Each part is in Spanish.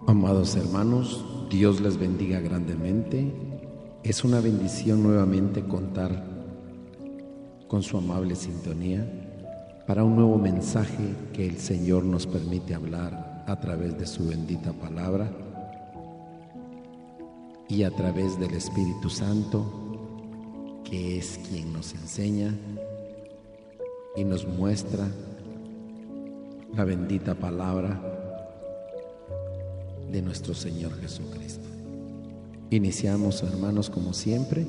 Amados hermanos, Dios les bendiga grandemente. Es una bendición nuevamente contar con su amable sintonía para un nuevo mensaje que el Señor nos permite hablar a través de su bendita palabra y a través del Espíritu Santo, que es quien nos enseña y nos muestra la bendita palabra de nuestro Señor Jesucristo. Iniciamos, hermanos, como siempre,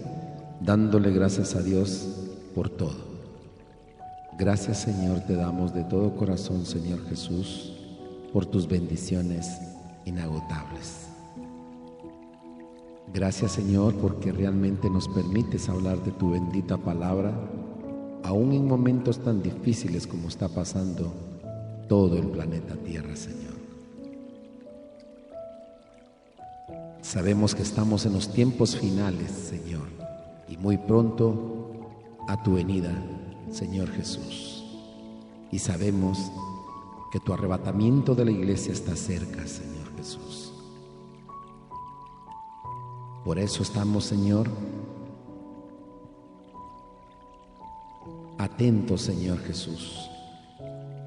dándole gracias a Dios por todo. Gracias, Señor, te damos de todo corazón, Señor Jesús, por tus bendiciones inagotables. Gracias, Señor, porque realmente nos permites hablar de tu bendita palabra, aún en momentos tan difíciles como está pasando todo el planeta Tierra, Señor. Sabemos que estamos en los tiempos finales, Señor, y muy pronto a tu venida, Señor Jesús. Y sabemos que tu arrebatamiento de la iglesia está cerca, Señor Jesús. Por eso estamos, Señor, atentos, Señor Jesús,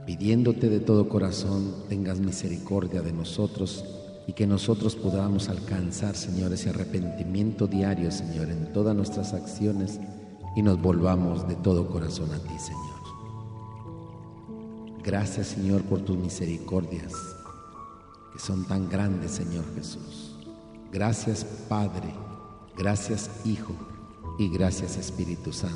pidiéndote de todo corazón tengas misericordia de nosotros y que nosotros podamos alcanzar, Señor, ese arrepentimiento diario, Señor, en todas nuestras acciones y nos volvamos de todo corazón a ti, Señor. Gracias, Señor, por tus misericordias, que son tan grandes, Señor Jesús. Gracias, Padre, gracias, Hijo, y gracias, Espíritu Santo.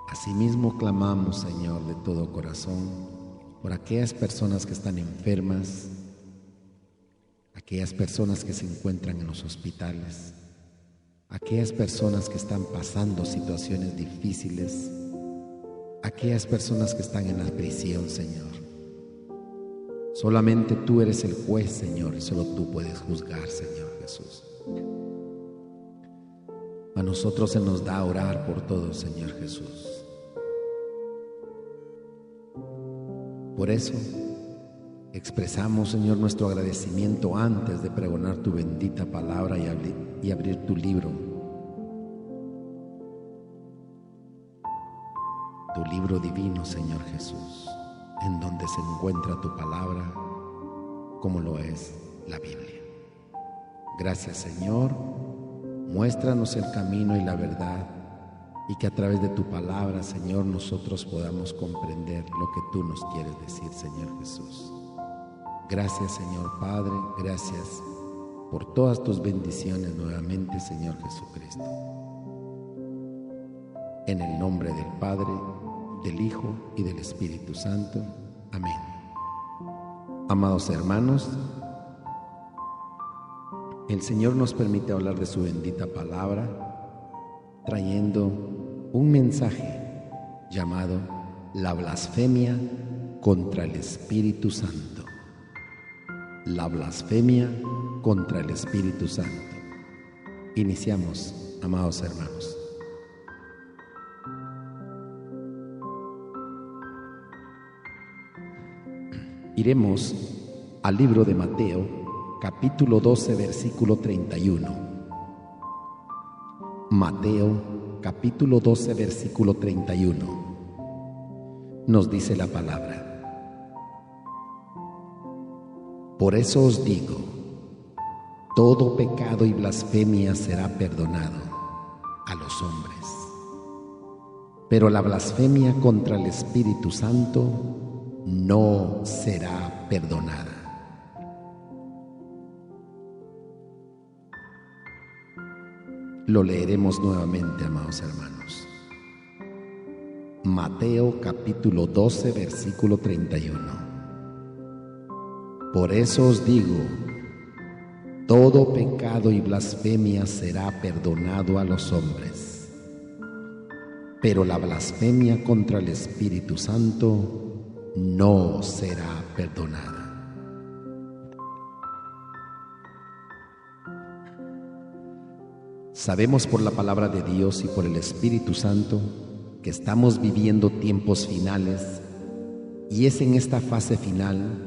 Asimismo clamamos, Señor, de todo corazón por aquellas personas que están enfermas, aquellas personas que se encuentran en los hospitales, aquellas personas que están pasando situaciones difíciles, aquellas personas que están en la prisión, Señor. Solamente tú eres el juez, Señor, y solo tú puedes juzgar, Señor Jesús. A nosotros se nos da orar por todos, Señor Jesús. Por eso expresamos, Señor, nuestro agradecimiento antes de pregonar tu bendita palabra y abrir tu libro divino, Señor Jesús, en donde se encuentra tu palabra, como lo es la Biblia. Gracias, Señor. Muéstranos el camino y la verdad, y que a través de tu palabra, Señor, nosotros podamos comprender lo que tú nos quieres decir, Señor Jesús. Gracias, Señor Padre, gracias por todas tus bendiciones nuevamente, Señor Jesucristo. En el nombre del Padre, del Hijo y del Espíritu Santo. Amén. Amados hermanos, el Señor nos permite hablar de su bendita palabra, trayendo un mensaje llamado la blasfemia contra el Espíritu Santo. La blasfemia contra el Espíritu Santo. Iniciamos, amados hermanos. Iremos al libro de Mateo, capítulo 12, versículo 31. Mateo, capítulo 12, versículo 31. Nos dice la palabra: por eso os digo, todo pecado y blasfemia será perdonado a los hombres, pero la blasfemia contra el Espíritu Santo no será perdonada. Lo leeremos nuevamente, amados hermanos. Mateo capítulo 12, versículo 31. Por eso os digo, todo pecado y blasfemia será perdonado a los hombres, pero la blasfemia contra el Espíritu Santo no será perdonada. Sabemos por la palabra de Dios y por el Espíritu Santo que estamos viviendo tiempos finales, y es en esta fase final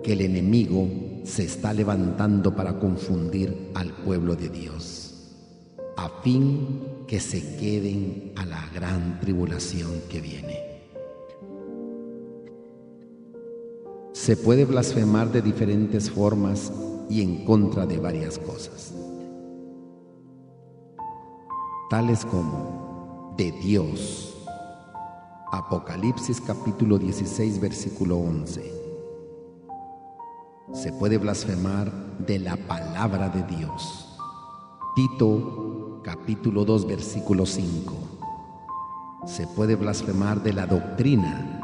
que el enemigo se está levantando para confundir al pueblo de Dios, a fin que se queden a la gran tribulación que viene. Se puede blasfemar de diferentes formas y en contra de varias cosas, tales como de Dios. Apocalipsis capítulo 16, versículo 11. Se puede blasfemar de la palabra de Dios. Tito capítulo 2, versículo 5. Se puede blasfemar de la doctrina.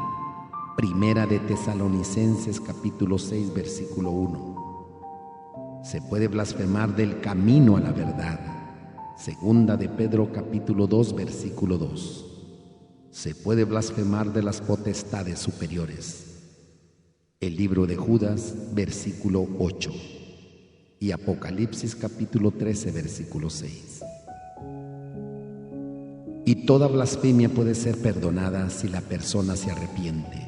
Primera de Tesalonicenses capítulo 6, versículo 1. Se puede blasfemar del camino a la verdad. Segunda de Pedro capítulo 2, versículo 2. Se puede blasfemar de las potestades superiores. El libro de Judas, versículo 8. Y Apocalipsis capítulo 13, versículo 6. Y toda blasfemia puede ser perdonada si la persona se arrepiente.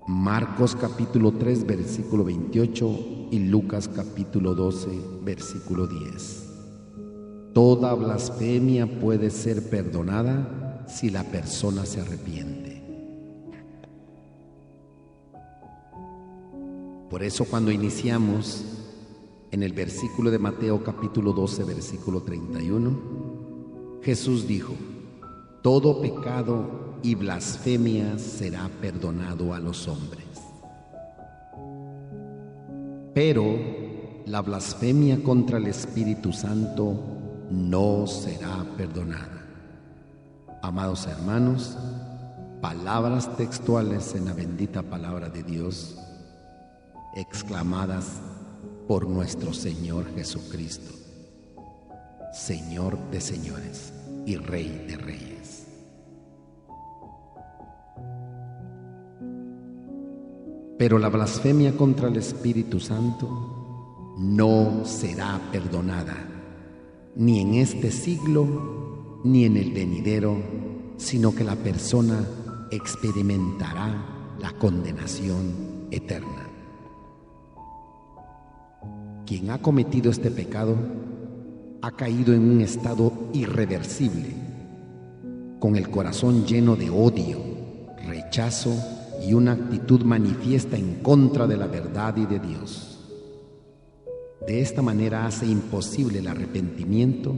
Marcos capítulo 3, versículo 28 y Lucas capítulo 12, versículo 10. Toda blasfemia puede ser perdonada si la persona se arrepiente. Por eso cuando iniciamos en el versículo de Mateo capítulo 12, versículo 31, Jesús dijo: todo pecado y blasfemia será perdonado a los hombres, pero la blasfemia contra el Espíritu Santo no será perdonada. Amados hermanos, palabras textuales en la bendita palabra de Dios, exclamadas por nuestro Señor Jesucristo, Señor de señores y Rey de reyes. Pero la blasfemia contra el Espíritu Santo no será perdonada, ni en este siglo, ni en el venidero, sino que la persona experimentará la condenación eterna. Quien ha cometido este pecado ha caído en un estado irreversible, con el corazón lleno de odio, rechazo y una actitud manifiesta en contra de la verdad y de Dios. De esta manera hace imposible el arrepentimiento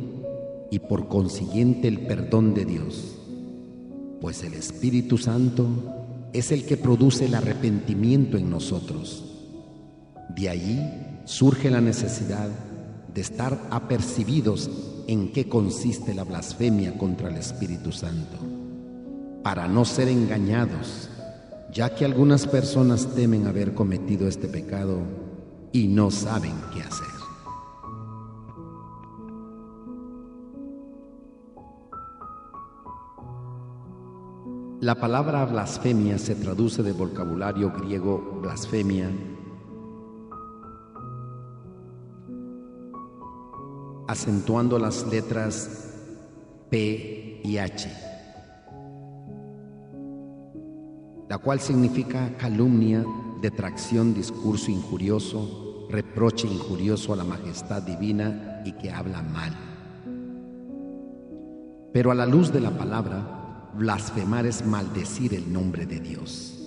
y por consiguiente el perdón de Dios, pues el Espíritu Santo es el que produce el arrepentimiento en nosotros. De allí surge la necesidad de estar apercibidos en qué consiste la blasfemia contra el Espíritu Santo, para no ser engañados, ya que algunas personas temen haber cometido este pecado y no saben qué hacer. La palabra blasfemia se traduce del vocabulario griego blasfemia, acentuando las letras P y H, la cual significa calumnia, detracción, discurso injurioso, reproche injurioso a la majestad divina y que habla mal. Pero a la luz de la palabra, blasfemar es maldecir el nombre de Dios.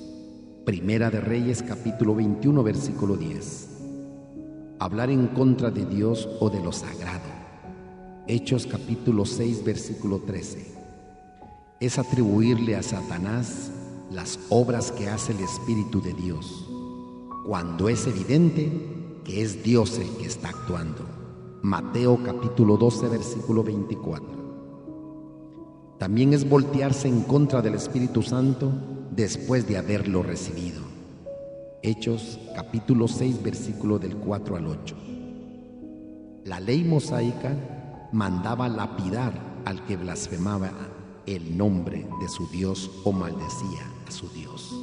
Primera de Reyes capítulo 21, versículo 10. Hablar en contra de Dios o de lo sagrado. Hechos capítulo 6, versículo 13. Es atribuirle a Satanás las obras que hace el Espíritu de Dios, cuando es evidente que es Dios el que está actuando. Mateo capítulo 12, versículo 24. También es voltearse en contra del Espíritu Santo después de haberlo recibido. Hechos capítulo 6, versículo del 4 al 8. La ley mosaica mandaba lapidar al que blasfemaba el nombre de su Dios o maldecía a su Dios.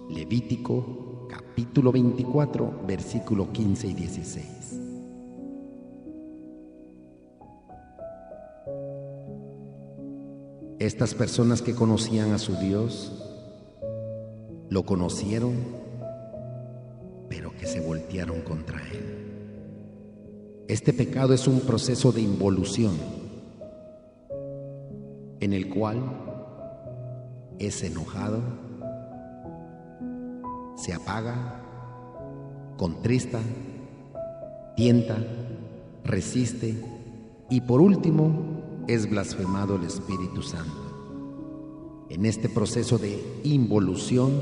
Levítico capítulo 24, versículo 15 y 16. Estas personas que conocían a su Dios lo conocieron, pero que se voltearon contra Él. Este pecado es un proceso de involución en el cual es enojado, se apaga, contrista, tienta, resiste y por último es blasfemado el Espíritu Santo. En este proceso de involución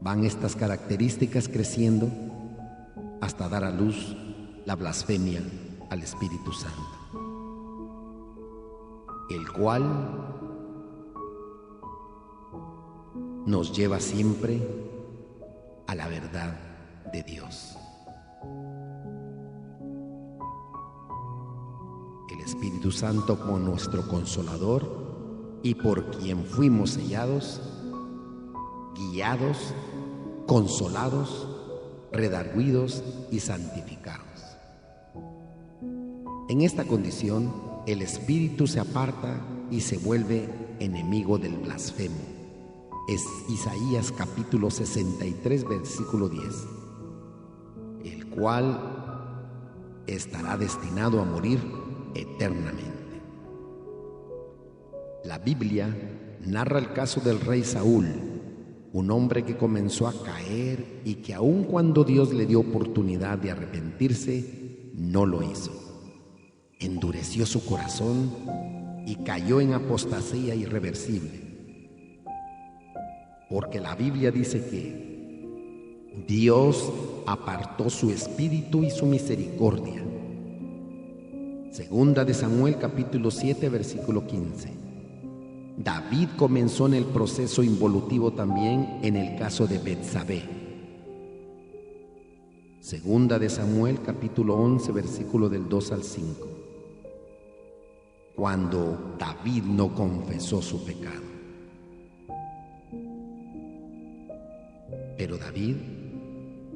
van estas características creciendo hasta dar a luz la blasfemia al Espíritu Santo, el cual nos lleva siempre a la verdad de Dios. El Espíritu Santo como nuestro consolador y por quien fuimos sellados, guiados, consolados, redarguidos y santificados. En esta condición, el espíritu se aparta y se vuelve enemigo del blasfemo. Es Isaías capítulo 63, versículo 10, el cual estará destinado a morir eternamente. La Biblia narra el caso del rey Saúl, un hombre que comenzó a caer y que aun cuando Dios le dio oportunidad de arrepentirse, no lo hizo. Endureció su corazón y cayó en apostasía irreversible. Porque la Biblia dice que Dios apartó su espíritu y su misericordia. Segunda de Samuel capítulo 7, versículo 15. David comenzó en el proceso involutivo también en el caso de Betsabé. Segunda de Samuel capítulo 11, versículo del 2 al 5. Cuando David no confesó su pecado. Pero David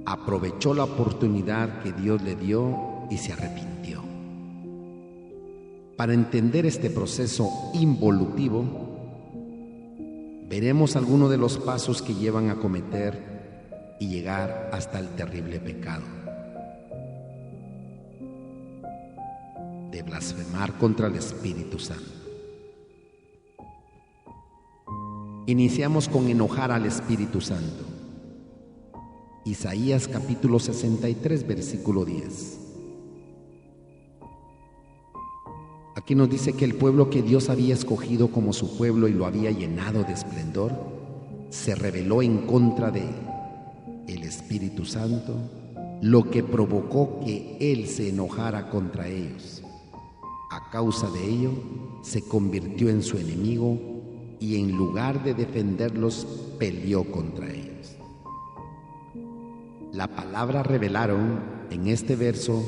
aprovechó la oportunidad que Dios le dio y se arrepintió. Para entender este proceso involutivo, veremos algunos de los pasos que llevan a cometer y llegar hasta el terrible pecado de blasfemar contra el Espíritu Santo. Iniciamos con enojar al Espíritu Santo. Isaías capítulo 63, versículo 10. Aquí nos dice que el pueblo que Dios había escogido como su pueblo y lo había llenado de esplendor, se rebeló en contra de el Espíritu Santo, lo que provocó que Él se enojara contra ellos. A causa de ello, se convirtió en su enemigo y en lugar de defenderlos, peleó contra ellos. La palabra rebelaron en este verso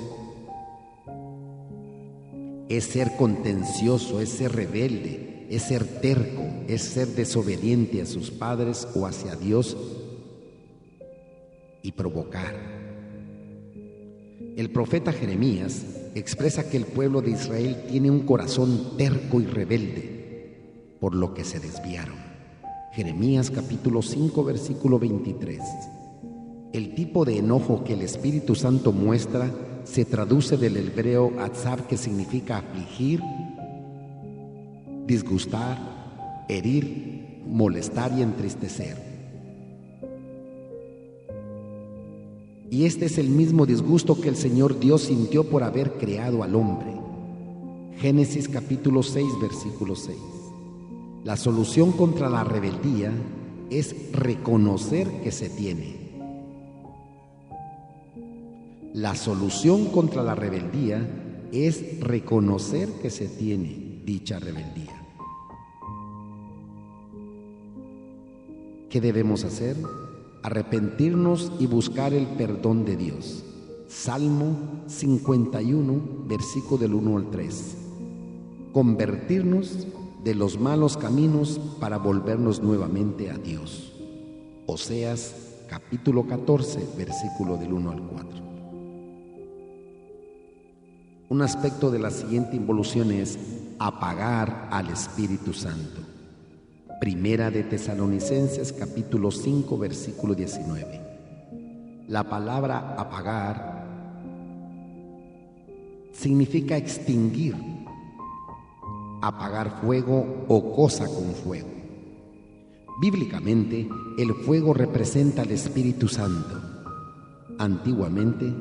es ser contencioso, es ser rebelde, es ser terco, es ser desobediente a sus padres o hacia Dios y provocar. El profeta Jeremías expresa que el pueblo de Israel tiene un corazón terco y rebelde, por lo que se desviaron. Jeremías capítulo 5, versículo 23. El tipo de enojo que el Espíritu Santo muestra se traduce del hebreo atzab, que significa afligir, disgustar, herir, molestar y entristecer. Y este es el mismo disgusto que el Señor Dios sintió por haber creado al hombre. Génesis capítulo 6, versículo 6. La solución contra la rebeldía es reconocer que se tiene. La solución contra la rebeldía es reconocer que se tiene dicha rebeldía. ¿Qué debemos hacer? Arrepentirnos y buscar el perdón de Dios. Salmo 51, versículo del 1 al 3. Convertirnos de los malos caminos para volvernos nuevamente a Dios. Oseas capítulo 14, versículo del 1 al 4. Un aspecto de la siguiente involución es apagar al Espíritu Santo. Primera de Tesalonicenses capítulo 5 versículo 19. La palabra apagar significa extinguir, apagar fuego o cosa con fuego. Bíblicamente, el fuego representa al Espíritu Santo. Antiguamente,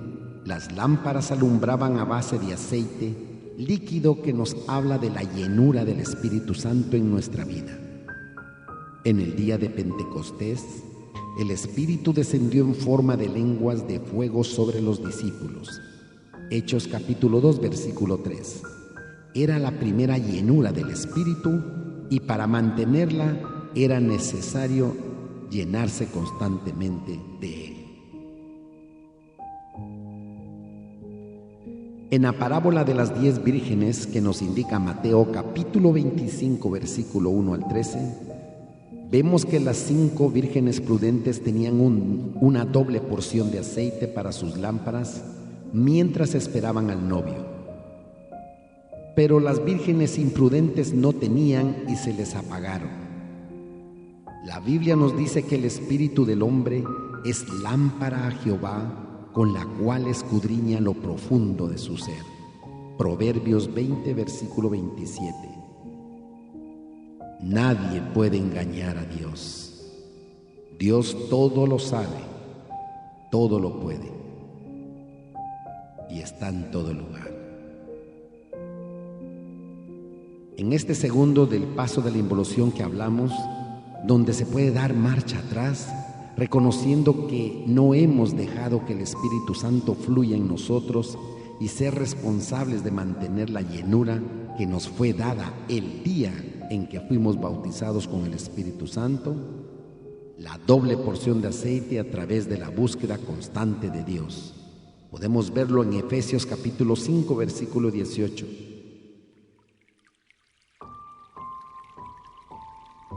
las lámparas alumbraban a base de aceite, líquido que nos habla de la llenura del Espíritu Santo en nuestra vida. En el día de Pentecostés, el Espíritu descendió en forma de lenguas de fuego sobre los discípulos. Hechos capítulo 2, versículo 3. Era la primera llenura del Espíritu y para mantenerla era necesario llenarse constantemente de Él. En la parábola de las 10 vírgenes que nos indica Mateo capítulo 25, versículo 1 al 13, vemos que las 5 vírgenes prudentes tenían una doble porción de aceite para sus lámparas mientras esperaban al novio. Pero las vírgenes imprudentes no tenían y se les apagaron. La Biblia nos dice que el espíritu del hombre es lámpara a Jehová, con la cual escudriña lo profundo de su ser. Proverbios 20, versículo 27. Nadie puede engañar a Dios. Dios todo lo sabe, todo lo puede y está en todo lugar. En este segundo del paso de la involución que hablamos, donde se puede dar marcha atrás, reconociendo que no hemos dejado que el Espíritu Santo fluya en nosotros y ser responsables de mantener la llenura que nos fue dada el día en que fuimos bautizados con el Espíritu Santo, la doble porción de aceite a través de la búsqueda constante de Dios. Podemos verlo en Efesios capítulo 5, versículo 18.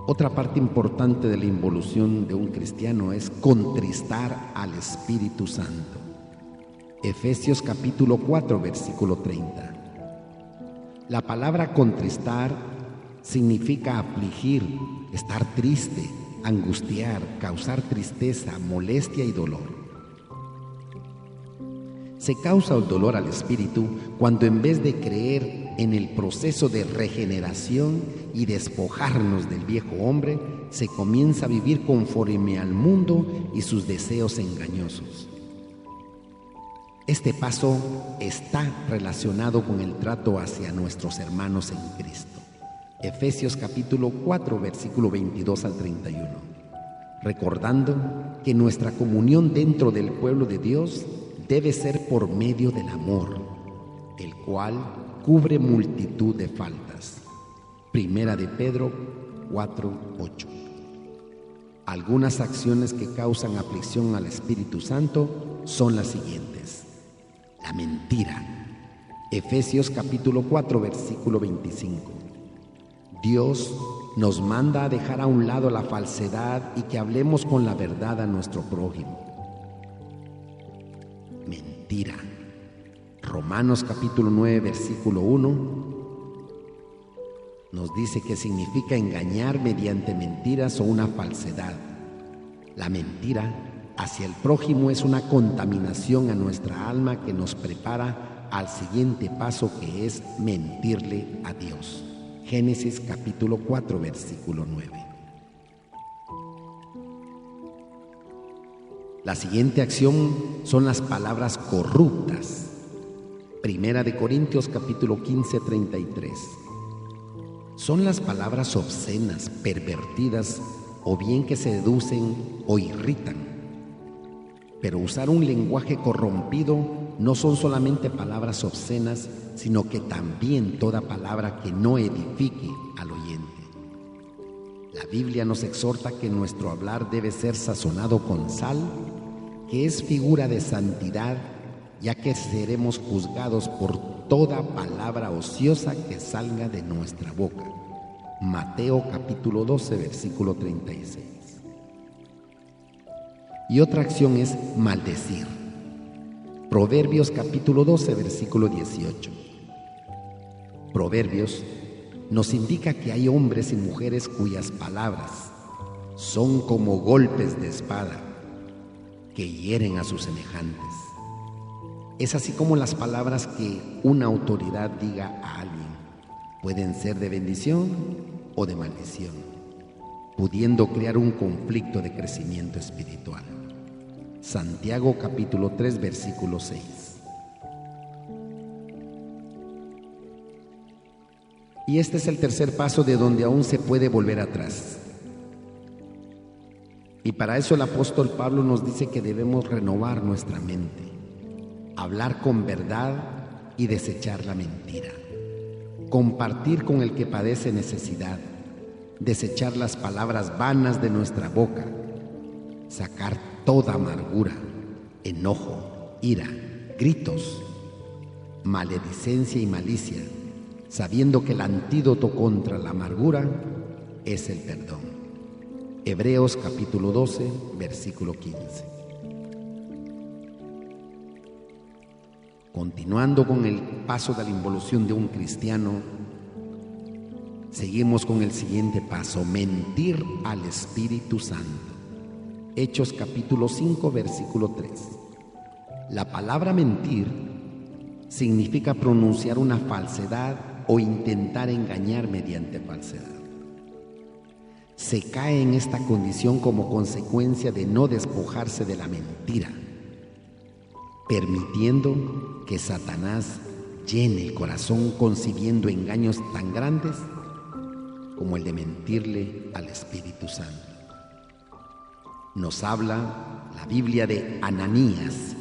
Otra parte importante de la involución de un cristiano es contristar al Espíritu Santo. Efesios capítulo 4, versículo 30. La palabra contristar significa afligir, estar triste, angustiar, causar tristeza, molestia y dolor. Se causa el dolor al espíritu cuando en vez de creer en el proceso de regeneración y despojarnos del viejo hombre, se comienza a vivir conforme al mundo y sus deseos engañosos. Este paso está relacionado con el trato hacia nuestros hermanos en Cristo. Efesios capítulo 4, versículo 22 al 31. Recordando que nuestra comunión dentro del pueblo de Dios debe ser por medio del amor, el cual cubre multitud de faltas. Primera de Pedro 4, 8. Algunas acciones que causan aflicción al Espíritu Santo son las siguientes. La mentira. Efesios capítulo 4, versículo 25. Dios nos manda a dejar a un lado la falsedad y que hablemos con la verdad a nuestro prójimo. Mentira. Romanos capítulo 9, versículo 1 nos dice que significa engañar mediante mentiras o una falsedad. La mentira hacia el prójimo es una contaminación a nuestra alma que nos prepara al siguiente paso, que es mentirle a Dios. Génesis capítulo 4, versículo 9. La siguiente acción son las palabras corruptas. Primera de Corintios capítulo 15, 33. Son las palabras obscenas, pervertidas o bien que seducen o irritan. Pero usar un lenguaje corrompido no son solamente palabras obscenas, sino que también toda palabra que no edifique al oyente. La Biblia nos exhorta que nuestro hablar debe ser sazonado con sal, que es figura de santidad, ya que seremos juzgados por toda palabra ociosa que salga de nuestra boca. Mateo capítulo 12, versículo 36. Y otra acción es maldecir. Proverbios capítulo 12, versículo 18. Proverbios nos indica que hay hombres y mujeres cuyas palabras son como golpes de espada que hieren a sus semejantes. Es así como las palabras que una autoridad diga a alguien pueden ser de bendición o de maldición, pudiendo crear un conflicto de crecimiento espiritual. Santiago capítulo 3, versículo 6. Y este es el tercer paso de donde aún se puede volver atrás. Y para eso el apóstol Pablo nos dice que debemos renovar nuestra mente, hablar con verdad y desechar la mentira, compartir con el que padece necesidad, desechar las palabras vanas de nuestra boca, sacar toda amargura, enojo, ira, gritos, maledicencia y malicia, sabiendo que el antídoto contra la amargura es el perdón. Hebreos capítulo 12, versículo 15. Continuando con el paso de la involución de un cristiano, seguimos con el siguiente paso: mentir al Espíritu Santo. Hechos capítulo 5, versículo 3. La palabra mentir significa pronunciar una falsedad o intentar engañar mediante falsedad. Se cae en esta condición como consecuencia de no despojarse de la mentira, permitiendo que Satanás llene el corazón concibiendo engaños tan grandes como el de mentirle al Espíritu Santo. Nos habla la Biblia de Ananías.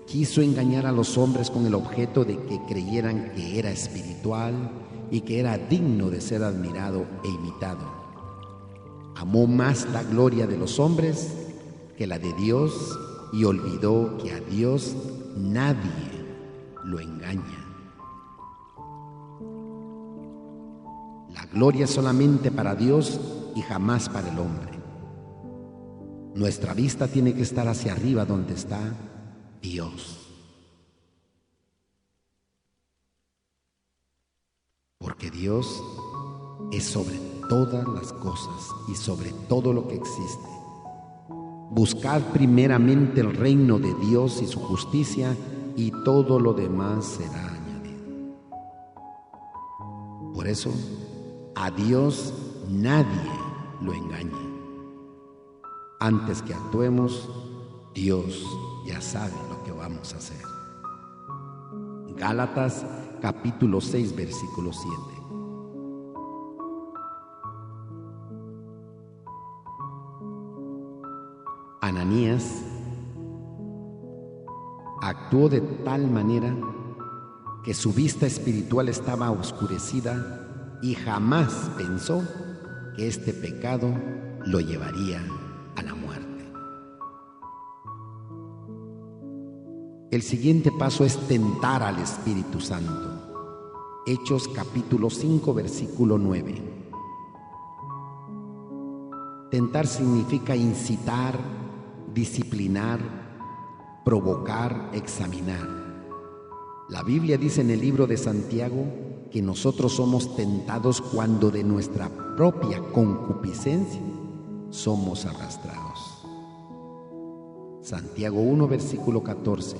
Quiso engañar a los hombres con el objeto de que creyeran que era espiritual y que era digno de ser admirado e imitado. Amó más la gloria de los hombres que la de Dios y olvidó que a Dios nadie lo engaña. La gloria es solamente para Dios y jamás para el hombre. Nuestra vista tiene que estar hacia arriba donde está Dios. Porque Dios es sobre todas las cosas y sobre todo lo que existe. Buscad primeramente el reino de Dios y su justicia, y todo lo demás será añadido. Por eso, a Dios nadie lo engaña. Antes que actuemos, Dios ya sabe lo que vamos a hacer. Gálatas capítulo 6, versículo 7. Ananías actuó de tal manera que su vista espiritual estaba oscurecida y jamás pensó que este pecado lo llevaría a la muerte. El siguiente paso es tentar al Espíritu Santo. Hechos capítulo 5, versículo 9. Tentar significa incitar, disciplinar, provocar, examinar. La Biblia dice en el libro de Santiago que nosotros somos tentados cuando de nuestra propia concupiscencia somos arrastrados. Santiago 1, versículo 14.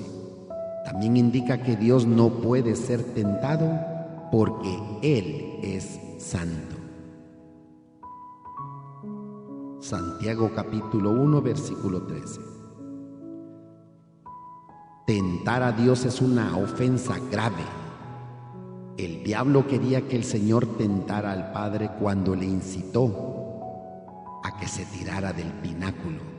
También indica que Dios no puede ser tentado porque Él es santo. Santiago capítulo 1, versículo 13. Tentar a Dios es una ofensa grave. El diablo quería que el Señor tentara al Padre cuando le incitó a que se tirara del pináculo.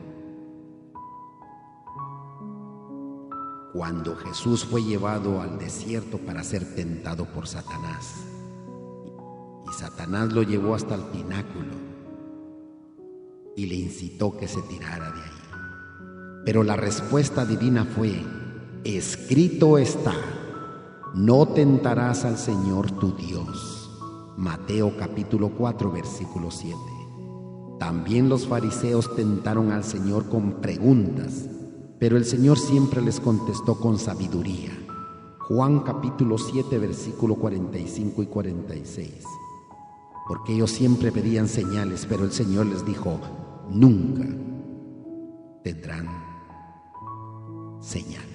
Cuando Jesús fue llevado al desierto para ser tentado por Satanás, y Satanás lo llevó hasta el pináculo y le incitó que se tirara de ahí. Pero la respuesta divina fue: escrito está, no tentarás al Señor tu Dios. Mateo capítulo 4, versículo 7. También los fariseos tentaron al Señor con preguntas, pero el Señor siempre les contestó con sabiduría. Juan capítulo 7, versículo 45 y 46. porque ellos siempre pedían señales, pero el Señor les dijo: nunca tendrán señales.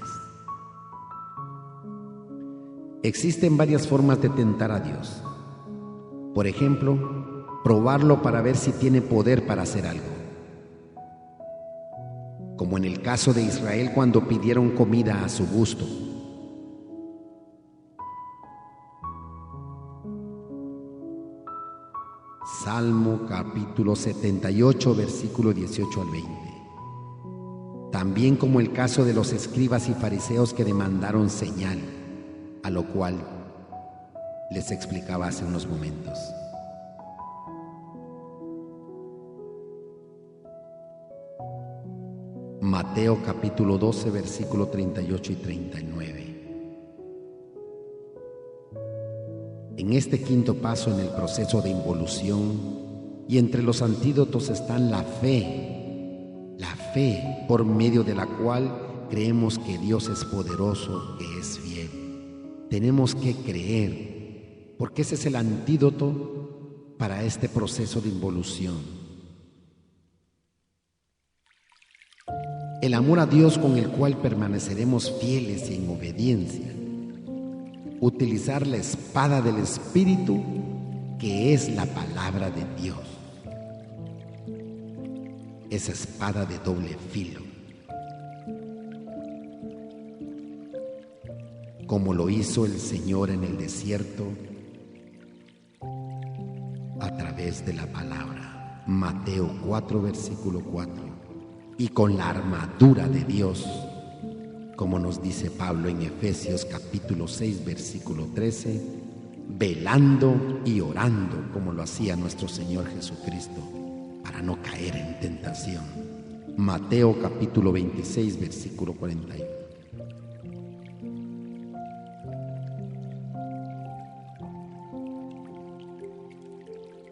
Existen varias formas de tentar a Dios. Por ejemplo, probarlo para ver si tiene poder para hacer algo. Como en el caso de Israel cuando pidieron comida a su gusto. Salmo capítulo 78, versículo 18 al 20. También como el caso de los escribas y fariseos que demandaron señal, a lo cual les explicaba hace unos momentos. Mateo capítulo 12, versículo 38 y 39. En este quinto paso en el proceso de involución y entre los antídotos están la fe por medio de la cual creemos que Dios es poderoso, que es fiel. Tenemos que creer, porque ese es el antídoto para este proceso de involución. El amor a Dios con el cual permaneceremos fieles y en obediencia. Utilizar la espada del Espíritu, que es la palabra de Dios. Esa espada de doble filo. Como lo hizo el Señor en el desierto a través de la palabra. Mateo 4, versículo 4. Y con la armadura de Dios, como nos dice Pablo en Efesios capítulo 6, versículo 13, velando y orando como lo hacía nuestro Señor Jesucristo, para no caer en tentación. Mateo capítulo 26, versículo 41.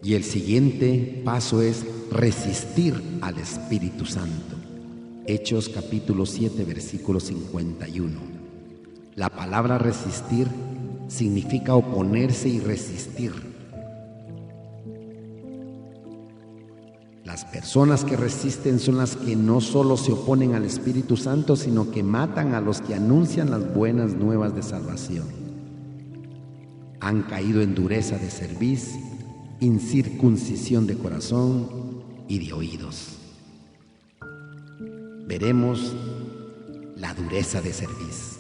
Y el siguiente paso es resistir al Espíritu Santo. Hechos capítulo 7, versículo 51. La palabra resistir significa oponerse y resistir. Las personas que resisten son las que no solo se oponen al Espíritu Santo, sino que matan a los que anuncian las buenas nuevas de salvación. Han caído en dureza de cerviz, incircuncisión de corazón y de oídos. Veremos la dureza de cerviz.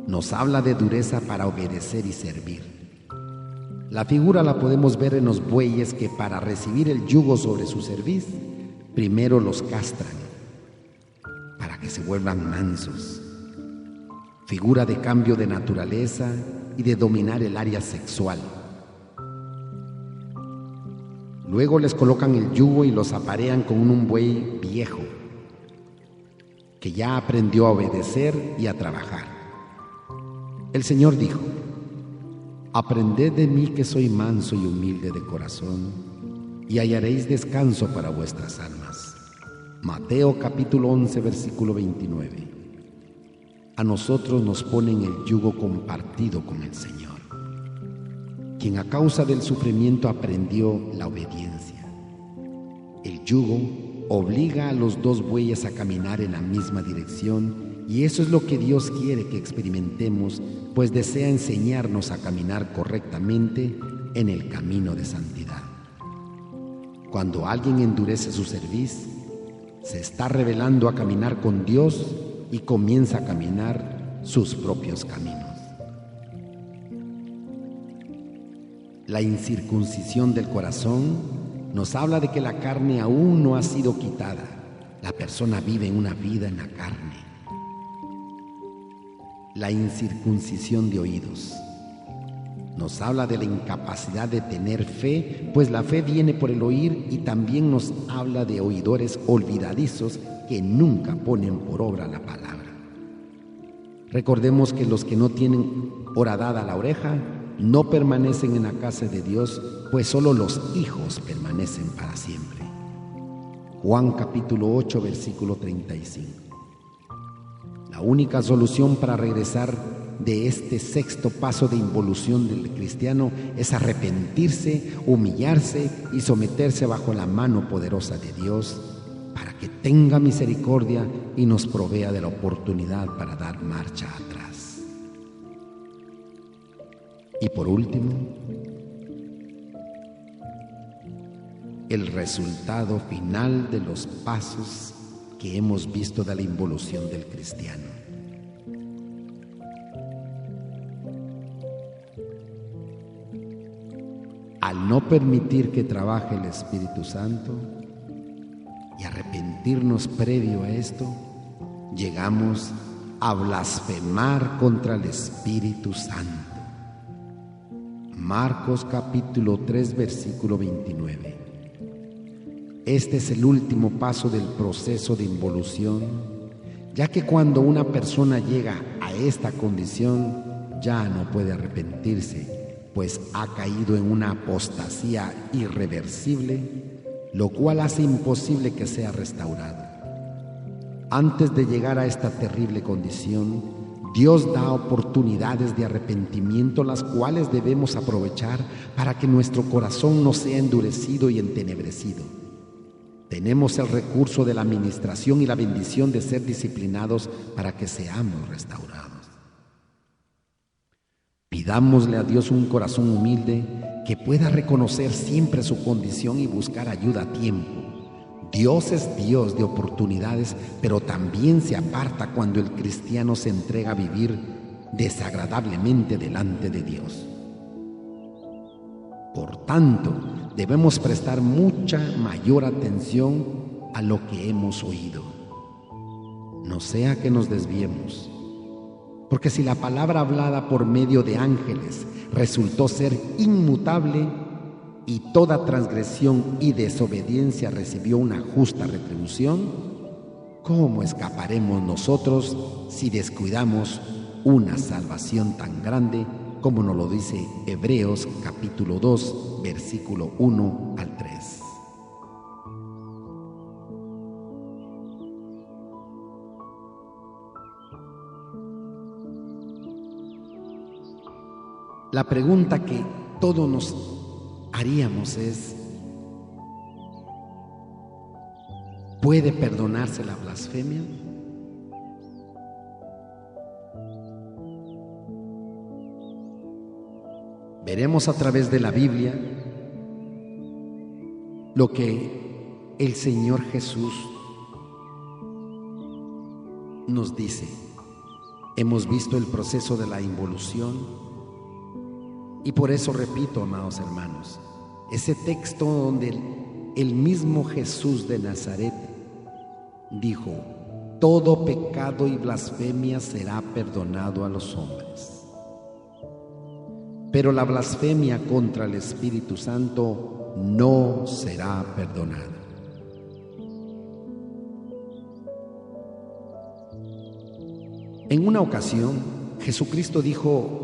Nos habla de dureza para obedecer y servir. La figura la podemos ver en los bueyes que para recibir el yugo sobre su cerviz, primero los castran para que se vuelvan mansos. Figura de cambio de naturaleza y de dominar el área sexual. Luego les colocan el yugo y los aparean con un buey viejo que ya aprendió a obedecer y a trabajar. El Señor dijo: aprended de mí que soy manso y humilde de corazón, y hallaréis descanso para vuestras almas. Mateo capítulo 11, versículo 29. A nosotros nos ponen el yugo compartido con el Señor, quien a causa del sufrimiento aprendió la obediencia. El yugo obliga a los dos bueyes a caminar en la misma dirección, y eso es lo que Dios quiere que experimentemos, pues desea enseñarnos a caminar correctamente en el camino de santidad. Cuando alguien endurece su cerviz, se está revelando a caminar con Dios y comienza a caminar sus propios caminos. La incircuncisión del corazón nos habla de que la carne aún no ha sido quitada. La persona vive una vida en la carne. La incircuncisión de oídos nos habla de la incapacidad de tener fe, pues la fe viene por el oír, y también nos habla de oidores olvidadizos que nunca ponen por obra la palabra. Recordemos que los que no tienen horadada la oreja no permanecen en la casa de Dios, pues solo los hijos permanecen para siempre. Juan capítulo 8, versículo 35. La única solución para regresar de este sexto paso de involución del cristiano es arrepentirse, humillarse y someterse bajo la mano poderosa de Dios para que tenga misericordia y nos provea de la oportunidad para dar marcha atrás. Y por último, el resultado final de los pasos que hemos visto de la involución del cristiano. Al no permitir que trabaje el Espíritu Santo y arrepentirnos previo a esto, llegamos a blasfemar contra el Espíritu Santo. Marcos capítulo 3, versículo 29. Este es el último paso del proceso de involución, ya que cuando una persona llega a esta condición, ya no puede arrepentirse, pues ha caído en una apostasía irreversible, lo cual hace imposible que sea restaurado. Antes de llegar a esta terrible condición, Dios da oportunidades de arrepentimiento, las cuales debemos aprovechar para que nuestro corazón no sea endurecido y entenebrecido. Tenemos el recurso de la administración y la bendición de ser disciplinados para que seamos restaurados. Pidámosle a Dios un corazón humilde que pueda reconocer siempre su condición y buscar ayuda a tiempo. Dios es Dios de oportunidades, pero también se aparta cuando el cristiano se entrega a vivir desagradablemente delante de Dios. Por tanto, debemos prestar mucha mayor atención a lo que hemos oído. No sea que nos desviemos. Porque si la palabra hablada por medio de ángeles resultó ser inmutable y toda transgresión y desobediencia recibió una justa retribución, ¿cómo escaparemos nosotros si descuidamos una salvación tan grande como nos lo dice Hebreos capítulo 2, versículo 1 al 3? La pregunta que todos nos haríamos es: ¿puede perdonarse la blasfemia? Veremos a través de la Biblia lo que el Señor Jesús nos dice. Hemos visto el proceso de la involución. Y por eso repito, amados hermanos, ese texto donde el mismo Jesús de Nazaret dijo: todo pecado y blasfemia será perdonado a los hombres, pero la blasfemia contra el Espíritu Santo no será perdonada. En una ocasión, Jesucristo dijo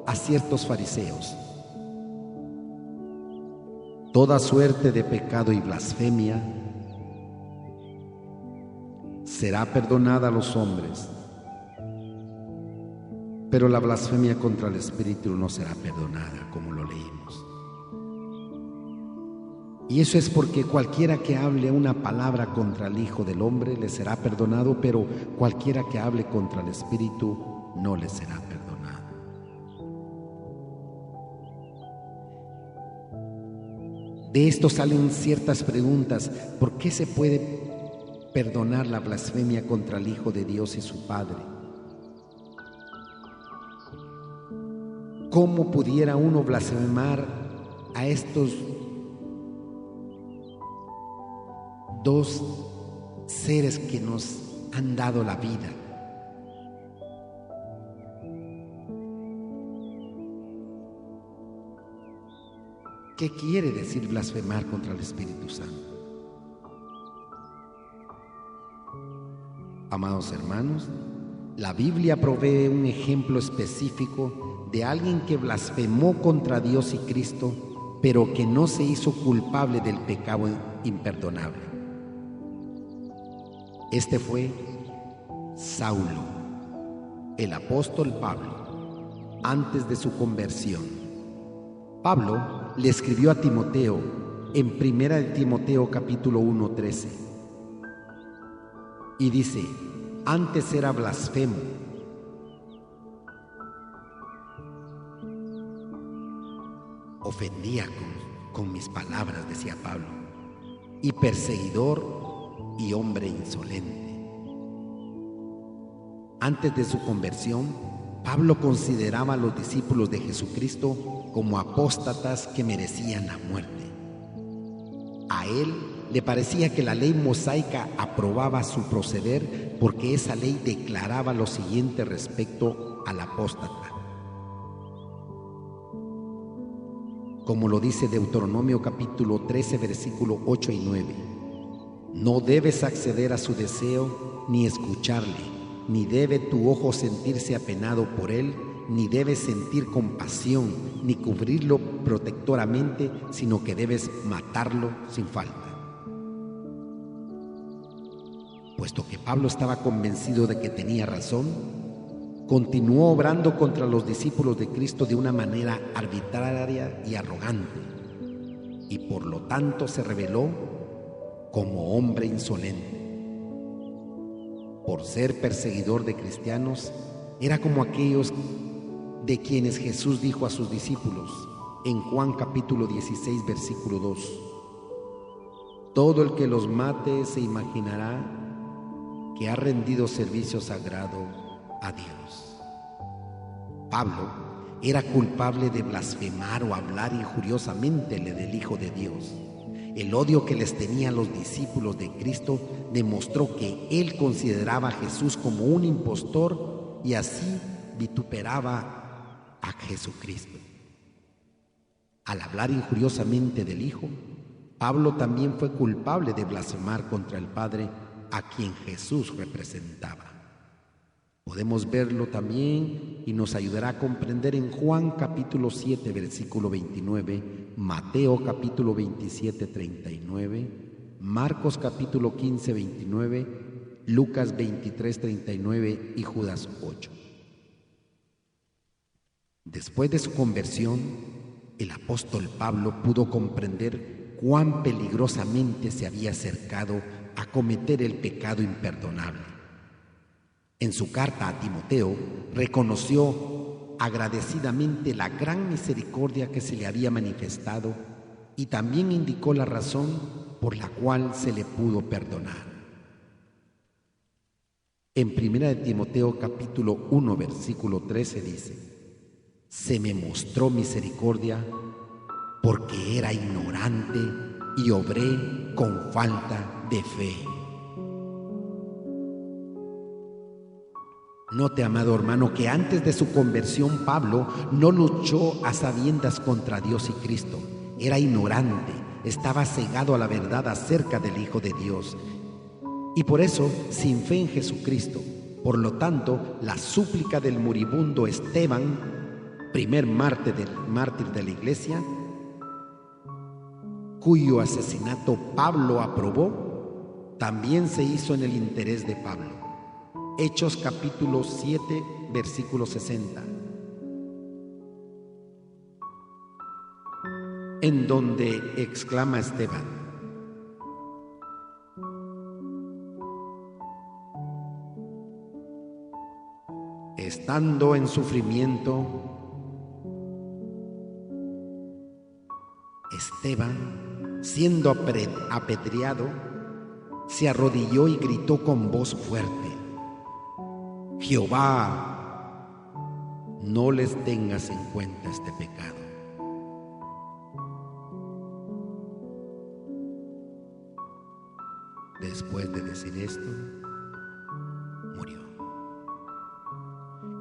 a ciertos fariseos: toda suerte de pecado y blasfemia será perdonada a los hombres, pero la blasfemia contra el Espíritu no será perdonada, como lo leímos. Y eso es porque cualquiera que hable una palabra contra el Hijo del Hombre le será perdonado, pero cualquiera que hable contra el Espíritu no le será perdonado. De esto salen ciertas preguntas. ¿Por qué se puede perdonar la blasfemia contra el Hijo de Dios y su Padre? ¿Cómo pudiera uno blasfemar a estos dos seres que nos han dado la vida? ¿Qué quiere decir blasfemar contra el Espíritu Santo? Amados hermanos, la Biblia provee un ejemplo específico de alguien que blasfemó contra Dios y Cristo, pero que no se hizo culpable del pecado imperdonable. Este fue Saulo, el apóstol Pablo. antes de su conversión. Pablo le escribió a Timoteo en 1 de Timoteo capítulo 1:13 y dice: antes era blasfemo, ofendía con mis palabras, decía Pablo, y perseguidor y hombre insolente. Antes de su conversión, Pablo consideraba a los discípulos de Jesucristo como apóstatas que merecían la muerte. A él le parecía que la ley mosaica aprobaba su proceder porque esa ley declaraba lo siguiente respecto al apóstata. Como lo dice Deuteronomio capítulo 13, versículo 8 y 9. No debes acceder a su deseo ni escucharle, ni debe tu ojo sentirse apenado por él, ni debes sentir compasión, ni cubrirlo protectoramente, sino que debes matarlo sin falta. Puesto que Pablo estaba convencido de que tenía razón, continuó obrando contra los discípulos de Cristo de una manera arbitraria y arrogante, y por lo tanto se reveló como hombre insolente. Por ser perseguidor de cristianos, era como aquellos de quienes Jesús dijo a sus discípulos en Juan capítulo 16, versículo 2: todo el que los mate se imaginará que ha rendido servicio sagrado a Dios. Pablo era culpable de blasfemar o hablar injuriosamente del Hijo de Dios. El odio que les tenía a los discípulos de Cristo demostró que él consideraba a Jesús como un impostor y así vituperaba a Jesucristo. Al hablar injuriosamente del Hijo, Pablo también fue culpable de blasfemar contra el Padre a quien Jesús representaba. Podemos verlo también y nos ayudará a comprender en Juan capítulo 7, versículo 29, Mateo capítulo 27, 39, Marcos capítulo 15, 29, Lucas 23, 39 y Judas 8. Después de su conversión, el apóstol Pablo pudo comprender cuán peligrosamente se había acercado a cometer el pecado imperdonable. En su carta a Timoteo, reconoció agradecidamente la gran misericordia que se le había manifestado y también indicó la razón por la cual se le pudo perdonar. En 1 de Timoteo capítulo 1, versículo 13 dice: se me mostró misericordia porque era ignorante y obré con falta de fe. Note, amado hermano, que antes de su conversión Pablo no luchó a sabiendas contra Dios y Cristo. Era ignorante, estaba cegado a la verdad acerca del Hijo de Dios y por eso sin fe en Jesucristo. Por lo tanto, la súplica del moribundo Esteban, primer mártir de la iglesia, cuyo asesinato Pablo aprobó, también se hizo en el interés de Pablo. Hechos capítulo 7, versículo 60, en donde exclama Esteban: estando en sufrimiento, Esteban, siendo apedreado, se arrodilló y gritó con voz fuerte: Jehová, no les tengas en cuenta este pecado. Después de decir esto, murió.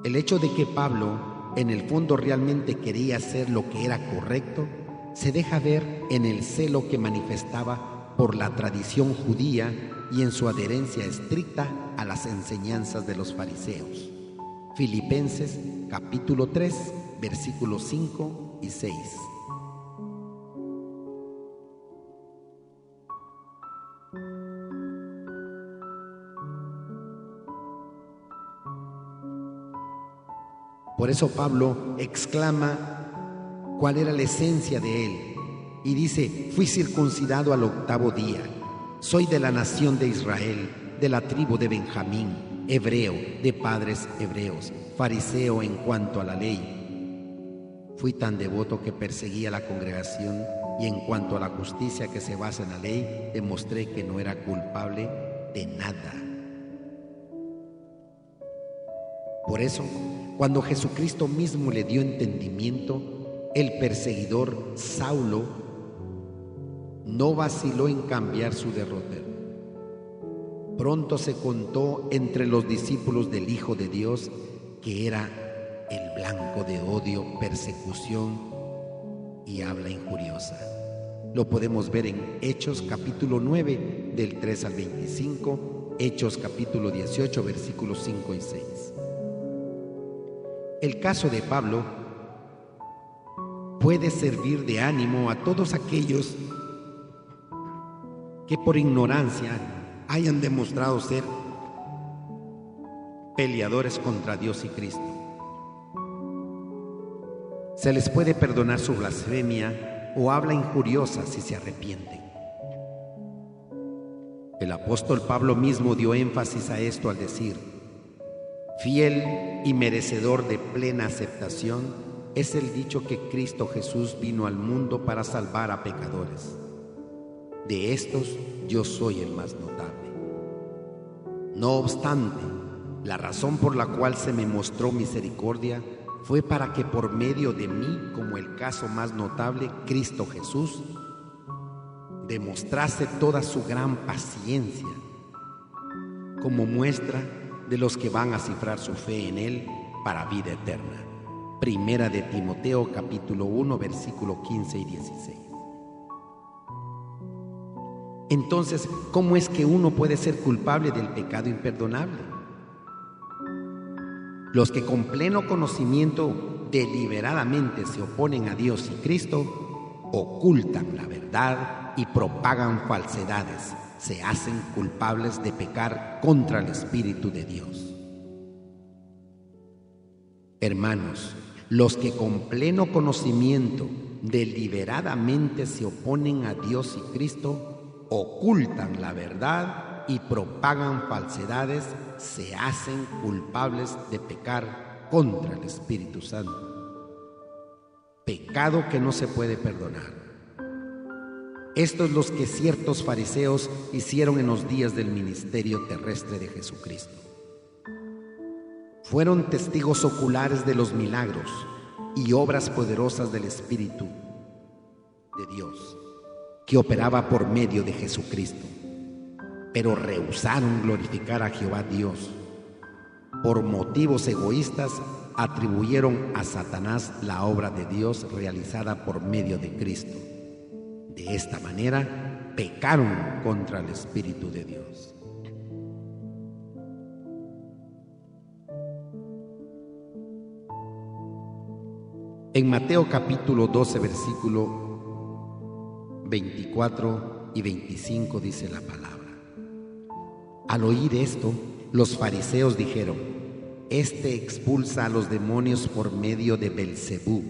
El hecho de que Pablo en el fondo realmente quería hacer lo que era correcto se deja ver en el celo que manifestaba por la tradición judía y en su adherencia estricta a las enseñanzas de los fariseos. Filipenses capítulo 3, versículos 5 y 6. Por eso Pablo exclama cuál era la esencia de él y dice: fui circuncidado al 8º día, soy de la nación de Israel, de la tribu de Benjamín, hebreo, de padres hebreos, fariseo en cuanto a la ley. Fui tan devoto que perseguía la congregación, y en cuanto a la justicia que se basa en la ley, demostré que no era culpable de nada. Por eso, cuando Jesucristo mismo le dio entendimiento, el perseguidor Saulo no vaciló en cambiar su derrotero. Pronto se contó entre los discípulos del Hijo de Dios que era el blanco de odio, persecución y habla injuriosa. Lo podemos ver en Hechos capítulo 9, del 3 al 25, Hechos capítulo 18, versículos 5 y 6. El caso de Pablo puede servir de ánimo a todos aquellos que por ignorancia hayan demostrado ser peleadores contra Dios y Cristo. Se les puede perdonar su blasfemia o habla injuriosa si se arrepienten. El apóstol Pablo mismo dio énfasis a esto al decir: fiel y merecedor de plena aceptación es el dicho que Cristo Jesús vino al mundo para salvar a pecadores. De estos yo soy el más notable. No obstante, la razón por la cual se me mostró misericordia fue para que por medio de mí, como el caso más notable, Cristo Jesús, demostrase toda su gran paciencia, como muestra de los que van a cifrar su fe en Él para vida eterna. Primera de Timoteo capítulo 1, versículo 15 y 16. Entonces, ¿cómo es que uno puede ser culpable del pecado imperdonable? Los que con pleno conocimiento deliberadamente se oponen a Dios y Cristo, ocultan la verdad y propagan falsedades, se hacen culpables de pecar contra el Espíritu de Dios. Hermanos, los que con pleno conocimiento deliberadamente se oponen a Dios y Cristo, ocultan la verdad y propagan falsedades, se hacen culpables de pecar contra el Espíritu Santo. Pecado que no se puede perdonar. Estos los que ciertos fariseos hicieron en los días del ministerio terrestre de Jesucristo. Fueron testigos oculares de los milagros y obras poderosas del Espíritu de Dios, que operaba por medio de Jesucristo, pero rehusaron glorificar a Jehová Dios. Por motivos egoístas atribuyeron a Satanás la obra de Dios realizada por medio de Cristo. De esta manera pecaron contra el Espíritu de Dios. En Mateo capítulo 12, versículo 24 y 25 dice la palabra: al oír esto, los fariseos dijeron: este expulsa a los demonios por medio de Belcebú,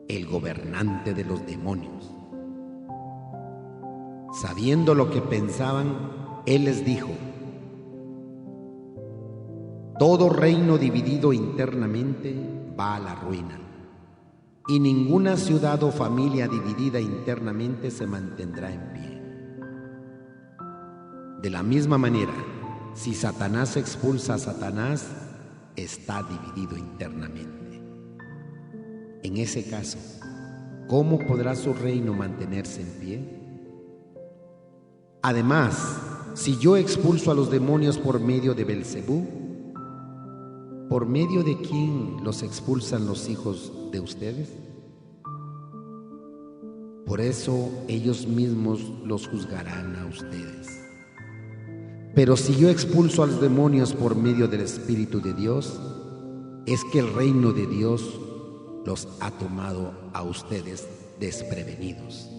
el gobernante de los demonios. Sabiendo lo que pensaban, él les dijo: todo reino dividido internamente va a la ruina, y ninguna ciudad o familia dividida internamente se mantendrá en pie. De la misma manera, si Satanás expulsa a Satanás, está dividido internamente. En ese caso, ¿cómo podrá su reino mantenerse en pie? Además, si yo expulso a los demonios por medio de Belcebú, ¿por medio de quién los expulsan los hijos de ustedes? Por eso ellos mismos los juzgarán a ustedes. Pero si yo expulso a los demonios por medio del Espíritu de Dios, es que el reino de Dios los ha tomado a ustedes desprevenidos.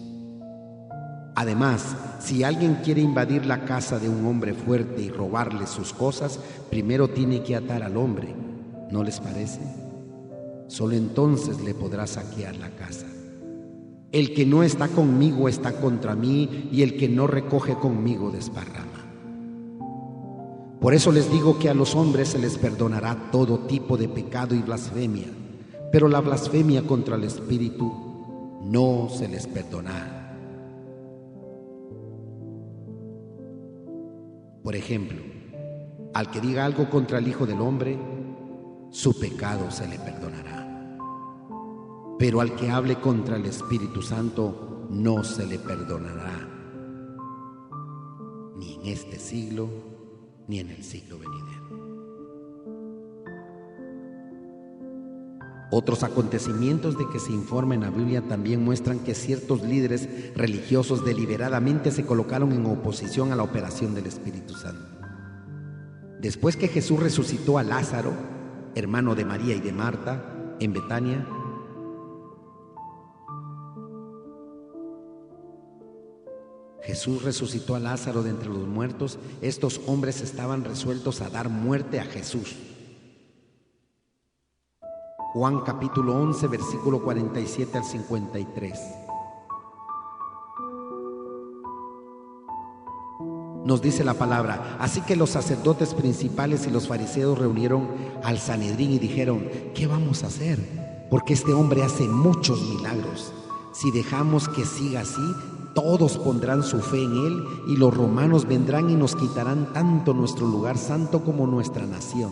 Además, si alguien quiere invadir la casa de un hombre fuerte y robarle sus cosas, primero tiene que atar al hombre, ¿no les parece? solo entonces le podrá saquear la casa. El que no está conmigo está contra mí, y el que no recoge conmigo desparrama. Por eso les digo que a los hombres se les perdonará todo tipo de pecado y blasfemia, pero la blasfemia contra el Espíritu no se les perdonará. Por ejemplo, al que diga algo contra el Hijo del Hombre, su pecado se le perdonará. Pero al que hable contra el Espíritu Santo, no se le perdonará, ni en este siglo, ni en el siglo venidero. Otros acontecimientos de que se informa en la Biblia también muestran que ciertos líderes religiosos deliberadamente se colocaron en oposición a la operación del Espíritu Santo. Después que Jesús resucitó a Lázaro, hermano de María y de Marta, en Betania, Jesús resucitó a Lázaro de entre los muertos. Estos hombres estaban resueltos a dar muerte a Jesús. Juan capítulo 11, versículo 47 al 53. Nos dice la palabra: así que los sacerdotes principales y los fariseos reunieron al Sanedrín y dijeron: ¿qué vamos a hacer? Porque este hombre hace muchos milagros. Si dejamos que siga así, todos pondrán su fe en él, y los romanos vendrán y nos quitarán tanto nuestro lugar santo como nuestra nación.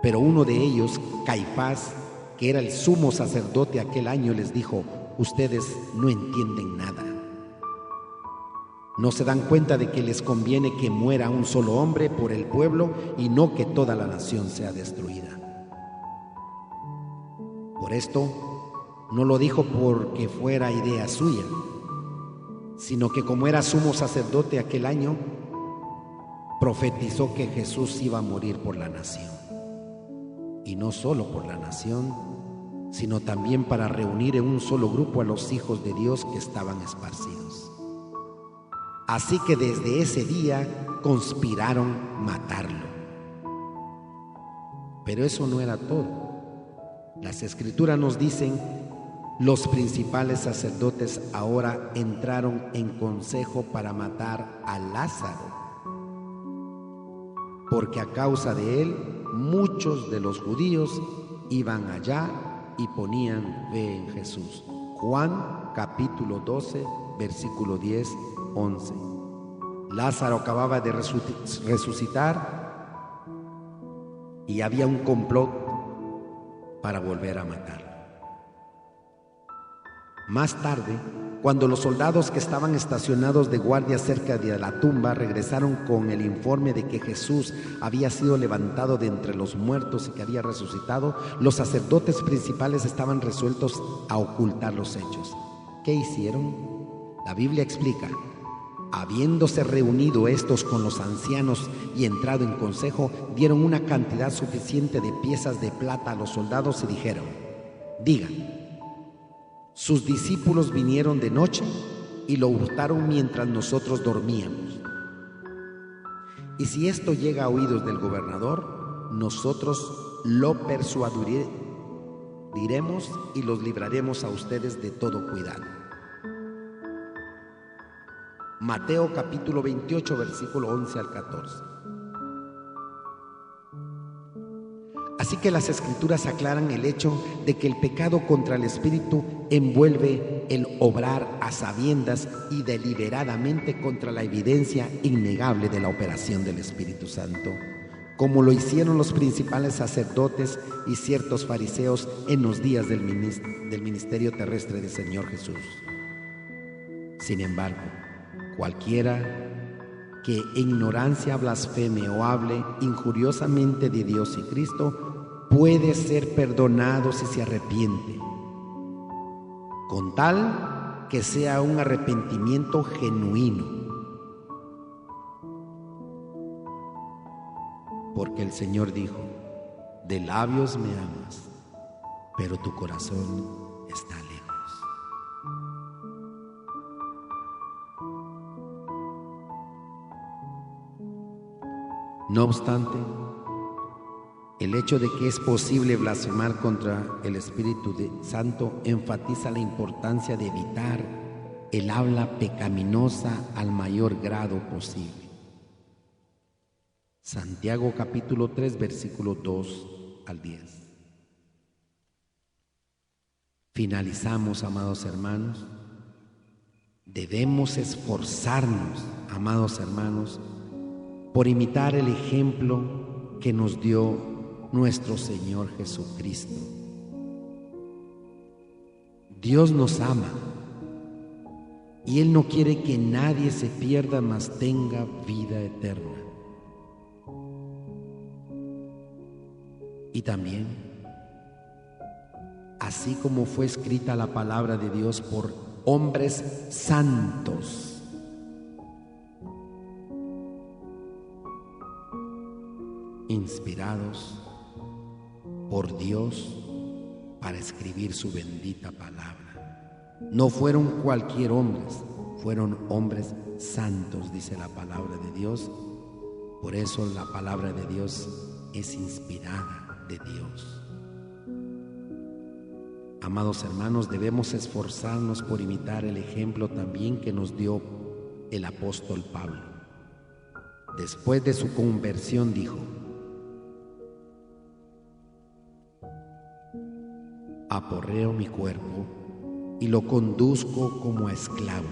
Pero uno de ellos, Caifás, que era el sumo sacerdote aquel año, les dijo: ustedes no entienden nada. ¿No se dan cuenta de que les conviene que muera un solo hombre por el pueblo y no que toda la nación sea destruida? Por esto, no lo dijo porque fuera idea suya, sino que como era sumo sacerdote aquel año, profetizó que Jesús iba a morir por la nación. Y no solo por la nación, sino también para reunir en un solo grupo a los hijos de Dios que estaban esparcidos. Así que desde ese día conspiraron matarlo. Pero eso no era todo. Las Escrituras nos dicen: los principales sacerdotes ahora entraron en consejo para matar a Lázaro, porque a causa de él muchos de los judíos iban allá y ponían fe en Jesús. Juan capítulo 12, versículo 10, 11. Lázaro acababa de resucitar y había un complot para volver a matarlo. Más tarde, cuando los soldados que estaban estacionados de guardia cerca de la tumba regresaron con el informe de que Jesús había sido levantado de entre los muertos y que había resucitado, los sacerdotes principales estaban resueltos a ocultar los hechos. ¿Qué hicieron? La Biblia explica: habiéndose reunido estos con los ancianos y entrado en consejo, dieron una cantidad suficiente de piezas de plata a los soldados y dijeron: digan, sus discípulos vinieron de noche y lo hurtaron mientras nosotros dormíamos. Y si esto llega a oídos del gobernador, nosotros lo persuadiremos y los libraremos a ustedes de todo cuidado. Mateo capítulo 28, versículo 11 al 14. Así que las Escrituras aclaran el hecho de que el pecado contra el Espíritu envuelve el obrar a sabiendas y deliberadamente contra la evidencia innegable de la operación del Espíritu Santo, como lo hicieron los principales sacerdotes y ciertos fariseos en los días del ministerio terrestre del Señor Jesús. Sin embargo, cualquiera que en ignorancia blasfeme o hable injuriosamente de Dios y Cristo puede ser perdonado si se arrepiente, con tal que sea un arrepentimiento genuino. Porque el Señor dijo: de labios me amas, pero tu corazón está lejos. No obstante, El hecho de que es posible blasfemar contra el Espíritu Santo enfatiza la importancia de evitar el habla pecaminosa al mayor grado posible. Santiago capítulo 3, versículo 2 al 10. Finalizamos, amados hermanos. Debemos esforzarnos, amados hermanos, por imitar el ejemplo que nos dio nuestro Señor Jesucristo. Dios nos ama y Él no quiere que nadie se pierda, mas tenga vida eterna. Y también, así como fue escrita la palabra de Dios por hombres santos, inspirados por Dios para escribir su bendita palabra. No fueron cualquier hombres, fueron hombres santos, dice la palabra de Dios. Por eso la palabra de Dios es inspirada de Dios. Amados hermanos, debemos esforzarnos por imitar el ejemplo también que nos dio el apóstol Pablo. Después de su conversión dijo: aporreo mi cuerpo y lo conduzco como a esclavo,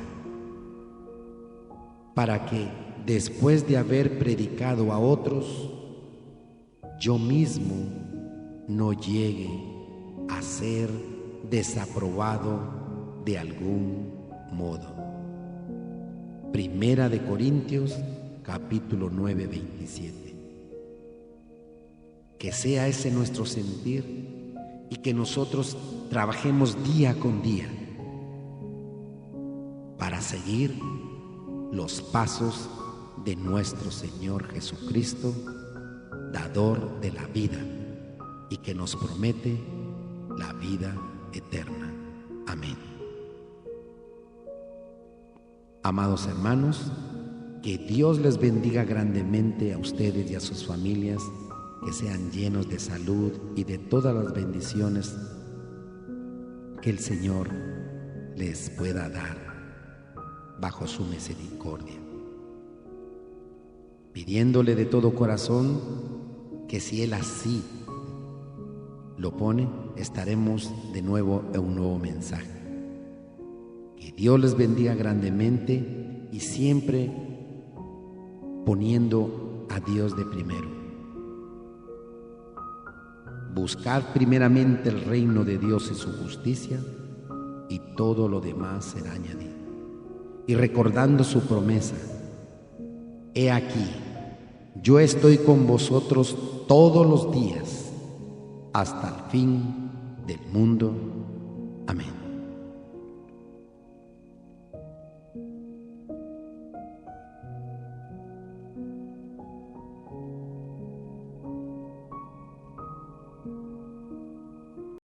para que, después de haber predicado a otros, yo mismo no llegue a ser desaprobado de algún modo. Primera de Corintios capítulo 9, 27. Que sea ese nuestro sentir y que nosotros trabajemos día con día para seguir los pasos de nuestro Señor Jesucristo, dador de la vida y que nos promete la vida eterna. Amén. Amados hermanos, que Dios les bendiga grandemente a ustedes y a sus familias, que sean llenos de salud y de todas las bendiciones que el Señor les pueda dar bajo su misericordia. Pidiéndole de todo corazón que si Él así lo pone, estaremos de nuevo en un nuevo mensaje. Que Dios les bendiga grandemente y siempre poniendo a Dios de primero. Buscad primeramente el reino de Dios y su justicia, y todo lo demás será añadido. Y recordando su promesa: he aquí, yo estoy con vosotros todos los días, hasta el fin del mundo.